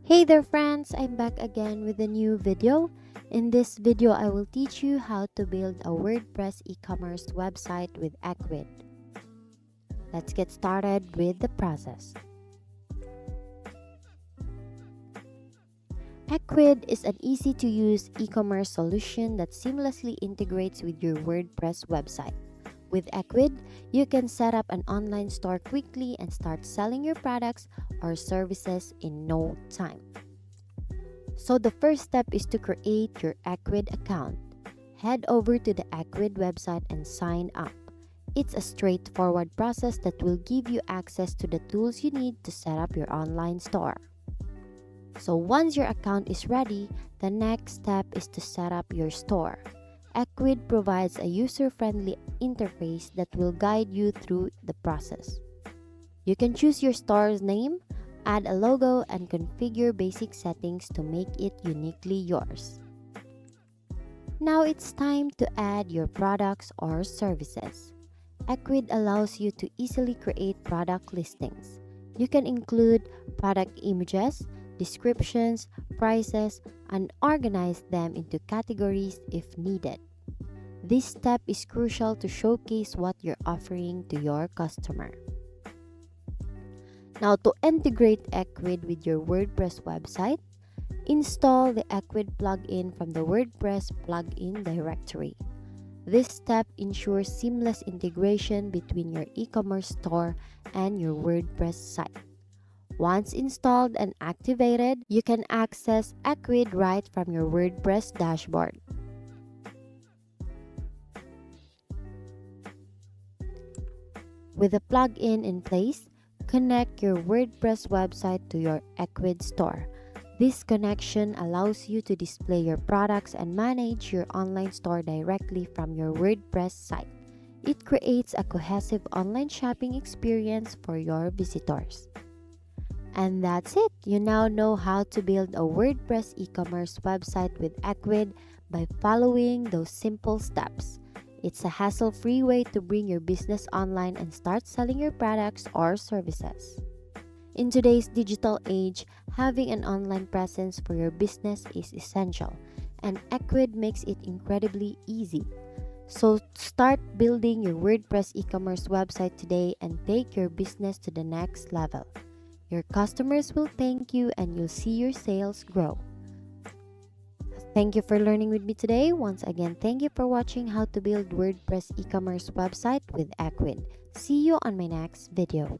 Hey there friends, I'm back again with a new video. In this video, I will teach you how to build a WordPress e-commerce website with Ecwid. Let's get started with the process. Ecwid is an easy-to-use e-commerce solution that seamlessly integrates with your WordPress website. With Ecwid, you can set up an online store quickly and start selling your products or services in no time. So the first step is to create your Ecwid account. Head over to the Ecwid website and sign up. It's a straightforward process that will give you access to the tools you need to set up your online store. So once your account is ready, the next step is to set up your store. Ecwid provides a user-friendly interface that will guide you through the process. You can choose your store's name, add a logo, and configure basic settings to make it uniquely yours. Now it's time to add your products or services. Ecwid allows you to easily create product listings. You can include product images, descriptions, prices, and organize them into categories if needed. This step is crucial to showcase what you're offering to your customer. Now, to integrate Ecwid with your WordPress website, install the Ecwid plugin from the WordPress plugin directory. This step ensures seamless integration between your e-commerce store and your WordPress site. Once installed and activated, you can access Ecwid right from your WordPress dashboard. With the plugin in place, connect your WordPress website to your Ecwid store. This connection allows you to display your products and manage your online store directly from your WordPress site. It creates a cohesive online shopping experience for your visitors. And that's it! You now know how to build a WordPress e-commerce website with Ecwid by following those simple steps. It's a hassle-free way to bring your business online and start selling your products or services. In today's digital age, having an online presence for your business is essential, and Ecwid makes it incredibly easy. So start building your WordPress e-commerce website today and take your business to the next level. Your customers will thank you and you'll see your sales grow. Thank you for learning with me today. Once again, thank you for watching how to build WordPress e-commerce website with Ecwid. See you on my next video.